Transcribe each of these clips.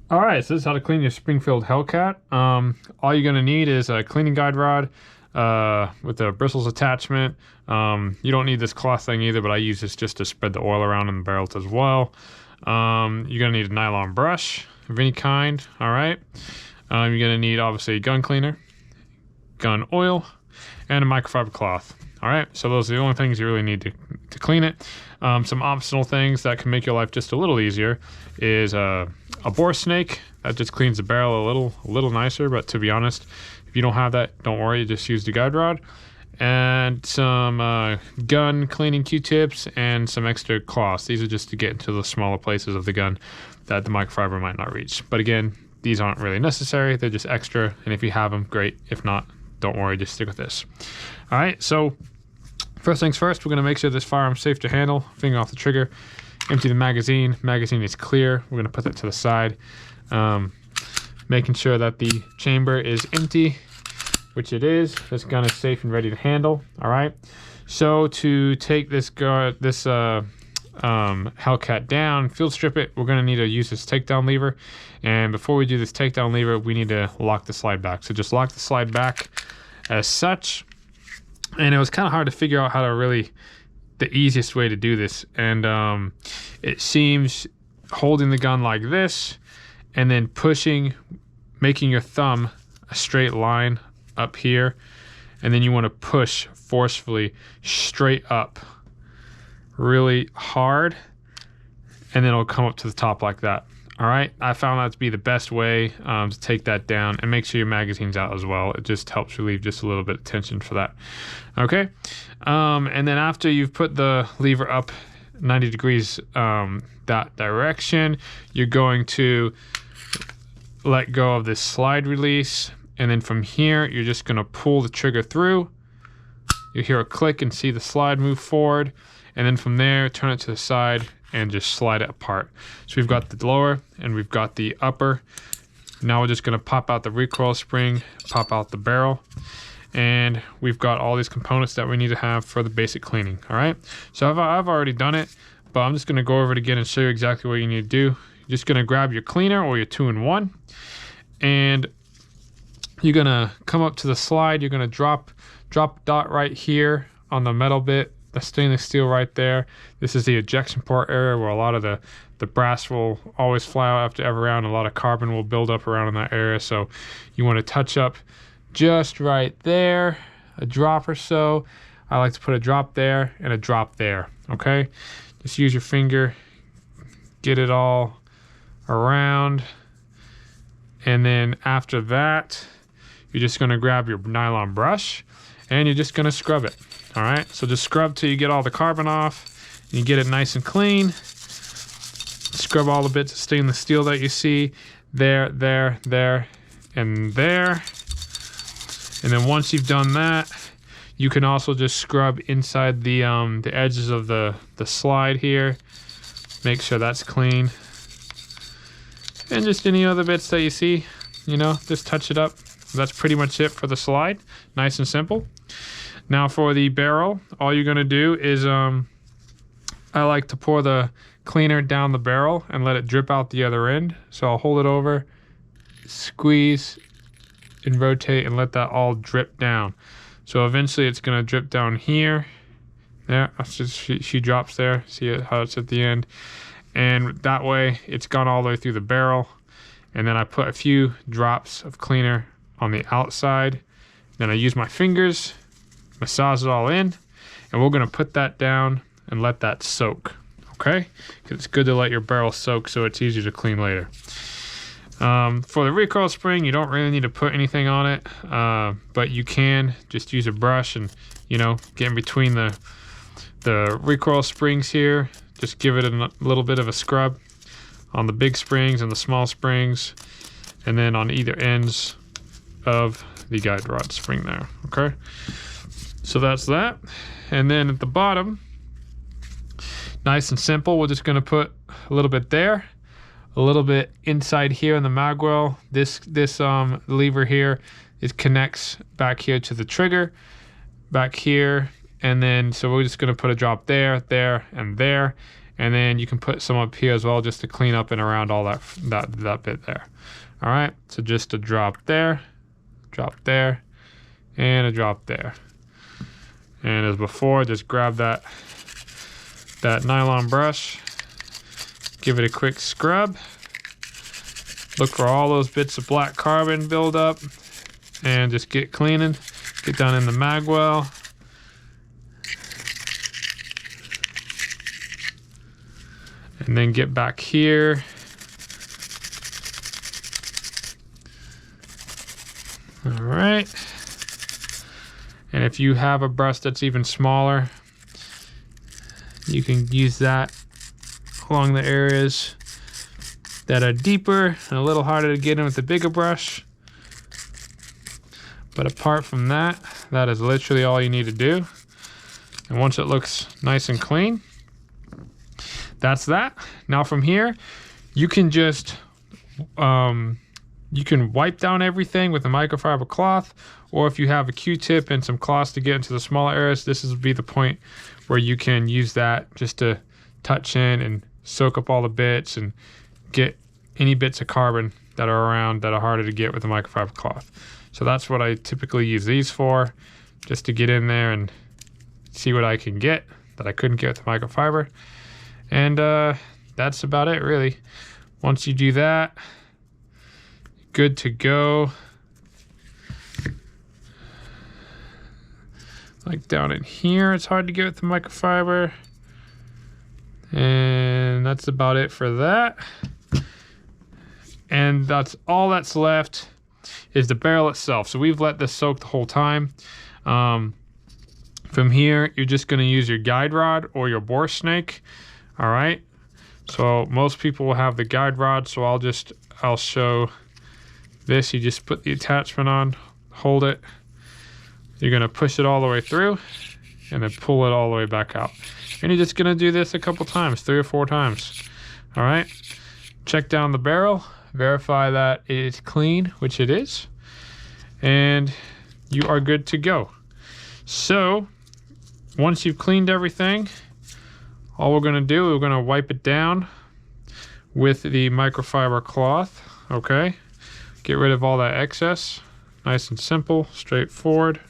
All right, so this is how to clean your Springfield Hellcat. All you're gonna need is a cleaning guide rod with a bristles attachment. You don't need this cloth thing either, but I use this just to spread the oil around in the barrels as well. You're gonna need a nylon brush of any kind. All right. You're gonna need obviously a gun cleaner, gun oil, and a microfiber cloth. All right, so those are the only things you really need to clean it. Some optional things that can make your life just a little easier is a bore snake. That just cleans the barrel a little nicer, but to be honest, if you don't have that, don't worry, just use the guide rod. And some gun cleaning Q-tips and some extra cloths. These are just to get into the smaller places of the gun that the microfiber might not reach. But again, these aren't really necessary, they're just extra, and if you have them, great. If not, don't worry, just stick with this. All right, so first things first, we're gonna make sure this firearm's safe to handle. Finger off the trigger, empty the magazine. Magazine is clear. We're gonna put that to the side. Making sure that the chamber is empty, which it is. This gun is safe and ready to handle. All right, so to take this Hellcat down, field strip it, we're gonna need to use this takedown lever. And before we do this takedown lever, we need to lock the slide back. So just lock the slide back as such. And it was kind of hard to figure out how to really, the easiest way to do this. And it seems holding the gun like this and then pushing, making your thumb a straight line up here. And then you want to push forcefully straight up really hard. And then it'll come up to the top like that. All right, I found that to be the best way to take that down, and make sure your magazine's out as well. It just helps relieve just a little bit of tension for that. Okay, and then after you've put the lever up 90 degrees that direction, you're going to let go of this slide release, and then from here, you're just gonna pull the trigger through. You hear a click and see the slide move forward, and then from there, turn it to the side and just slide it apart. So we've got the lower and we've got the upper. Now we're just gonna pop out the recoil spring, pop out the barrel, and we've got all these components that we need to have for the basic cleaning. All right, so I've already done it, but I'm just gonna go over it again and show you exactly what you need to do. You're just gonna grab your cleaner or your 2-in-1, and you're gonna come up to the slide. You're gonna drop dot right here on the metal bit, the stainless steel right there. This is the ejection port area where a lot of the brass will always fly out after every round. A lot of carbon will build up around in that area. So you want to touch up just right there, a drop or so. I like to put a drop there and a drop there, okay? Just use your finger, get it all around. And then after that, you're just gonna grab your nylon brush and you're just gonna scrub it. All right, so just scrub till you get all the carbon off and you get it nice and clean. Scrub all the bits of stainless steel that you see there, there, there, and there. And then once you've done that, you can also just scrub inside the edges of the slide here. Make sure that's clean. And just any other bits that you see, you know, just touch it up. That's pretty much it for the slide. Nice and simple. Now for the barrel, all you're gonna do is, I like to pour the cleaner down the barrel and let it drip out the other end. So I'll hold it over, squeeze, and rotate and let that all drip down. So eventually it's gonna drip down here. There, she drops there. See how it's at the end. And that way it's gone all the way through the barrel. And then I put a few drops of cleaner on the outside. Then I use my fingers, massage it all in, and we're gonna put that down and let that soak, okay? Because it's good to let your barrel soak so it's easier to clean later. For the recoil spring, you don't really need to put anything on it, but you can just use a brush and, you know, get in between the recoil springs here. Just give it a little bit of a scrub on the big springs and the small springs, and then on either ends of the guide rod spring there, okay? So that's that. And then at the bottom, nice and simple, we're just gonna put a little bit there, a little bit inside here in the magwell. This lever here, it connects back here to the trigger, back here, and then so we're just gonna put a drop there, there, and there. And then you can put some up here as well just to clean up and around all that bit there. All right, so just a drop there, and a drop there. And as before, just grab that nylon brush, give it a quick scrub. Look for all those bits of black carbon build up and just get cleaning. Get down in the mag well. And then get back here. All right. And if you have a brush that's even smaller, you can use that along the areas that are deeper and a little harder to get in with the bigger brush. But apart from that, that is literally all you need to do. And once it looks nice and clean, that's that. Now from here, you can just you can wipe down everything with a microfiber cloth, or if you have a Q-tip and some cloths to get into the smaller areas, this will be the point where you can use that just to touch in and soak up all the bits and get any bits of carbon that are around that are harder to get with a microfiber cloth. So that's what I typically use these for, just to get in there and see what I can get that I couldn't get with the microfiber. And that's about it, really. Once you do that, good to go. Like down in here, it's hard to get with the microfiber. And that's about it for that. And that's all that's left is the barrel itself. So we've let this soak the whole time. From here, you're just gonna use your guide rod or your bore snake. All right. So most people will have the guide rod. So I'll show this. You just put the attachment on, hold it. You're gonna push it all the way through and then pull it all the way back out. And you're just gonna do this a couple times, 3 or 4 times. All right. Check down the barrel, verify that it's clean, which it is, and you are good to go. So once you've cleaned everything, all we're gonna do, we're gonna wipe it down with the microfiber cloth, okay? Get rid of all that excess, nice and simple, straightforward.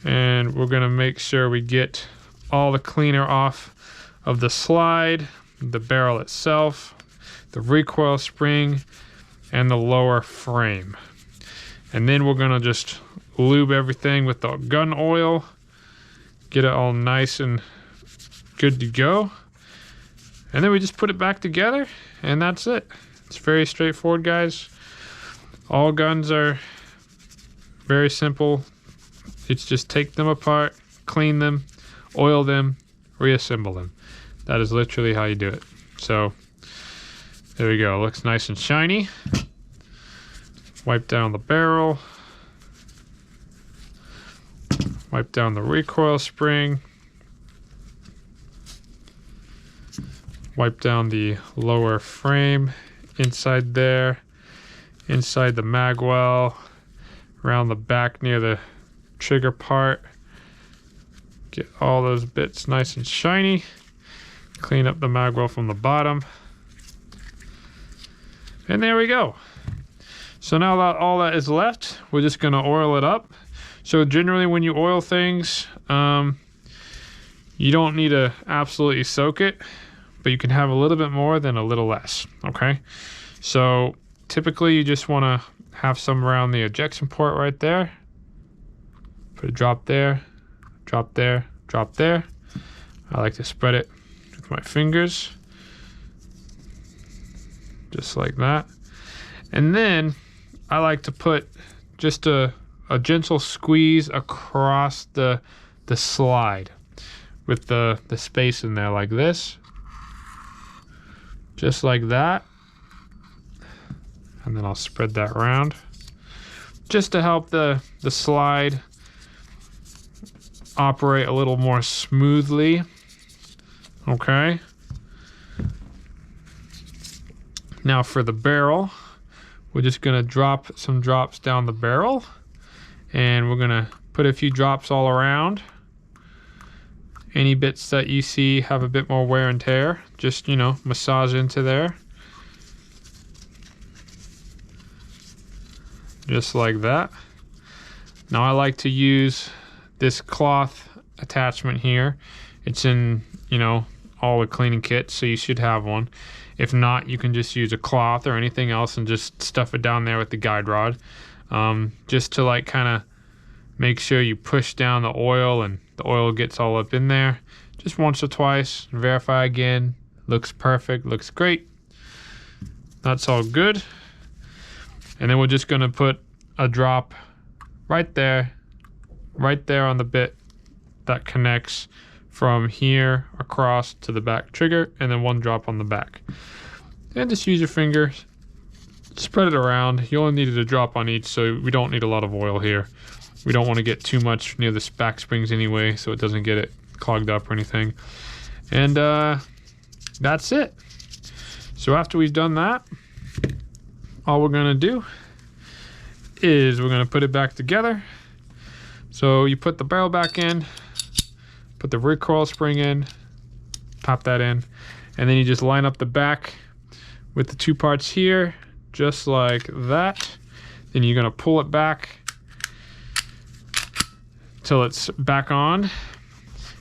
And we're gonna make sure we get all the cleaner off of the slide, the barrel itself, the recoil spring, and the lower frame. And then we're gonna just lube everything with the gun oil, get it all nice and good to go. And then we just put it back together and that's it. It's very straightforward, guys. All guns are very simple. It's just take them apart, clean them, oil them, reassemble them. That is literally how you do it. So there we go. It looks nice and shiny. Wipe down the barrel. Wipe down the recoil spring. Wipe down the lower frame inside there, inside the mag well, around the back near the trigger part. Get all those bits nice and shiny. Clean up the mag well from the bottom. And there we go. So now that all that is left, we're just gonna oil it up. So generally when you oil things, you don't need to absolutely soak it, but you can have a little bit more than a little less, okay? So typically you just wanna have some around the ejection port right there. Put a drop there, drop there, drop there. I like to spread it with my fingers, just like that. And then I like to put just a gentle squeeze across the slide with the space in there like this. Just like that. And then I'll spread that around just to help the slide operate a little more smoothly. Okay. Now for the barrel, we're just gonna drop some drops down the barrel, and we're gonna put a few drops all around, Any bits that you see have a bit more wear and tear, just, you know, massage into there. Just like that. Now I like to use this cloth attachment here. It's in, you know, all the cleaning kits, so you should have one. If not, you can just use a cloth or anything else and just stuff it down there with the guide rod. Just to like kind of make sure you push down the oil and the oil gets all up in there. Just once or twice, verify again. Looks perfect, looks great. That's all good. And then we're just gonna put a drop right there on the bit that connects from here across to the back trigger, and then one drop on the back. And just use your finger, spread it around. You only needed a drop on each, so we don't need a lot of oil here. We don't want to get too much near the back springs anyway, so it doesn't get it clogged up or anything. And that's it. So after we've done that, all we're gonna do is we're gonna put it back together. So you put the barrel back in, put the recoil spring in, pop that in, and then you just line up the back with the two parts here, just like that. Then you're gonna pull it back till it's back on.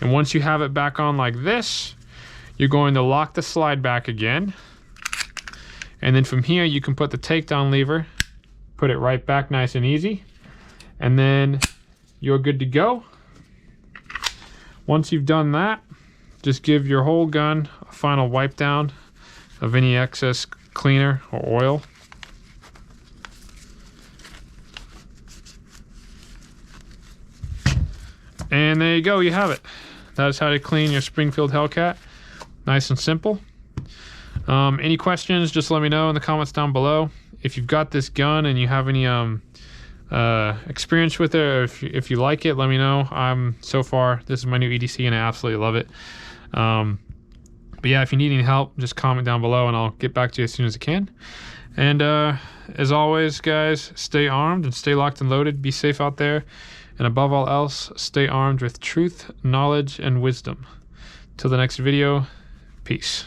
And once you have it back on like this, you're going to lock the slide back again. And then from here, you can put the takedown lever, put it right back nice and easy. And then you're good to go. Once you've done that, just give your whole gun a final wipe down of any excess cleaner or oil. And there you go, you have it. That's how to clean your Springfield Hellcat. Nice and simple. Any questions, just let me know in the comments down below. If you've got this gun and you have any experience with it, or if you like it, let me know. So far, this is my new EDC and I absolutely love it. But yeah, if you need any help, just comment down below and I'll get back to you as soon as I can. And as always, guys, stay armed and stay locked and loaded. Be safe out there. And above all else, stay armed with truth, knowledge, and wisdom. Till the next video, peace.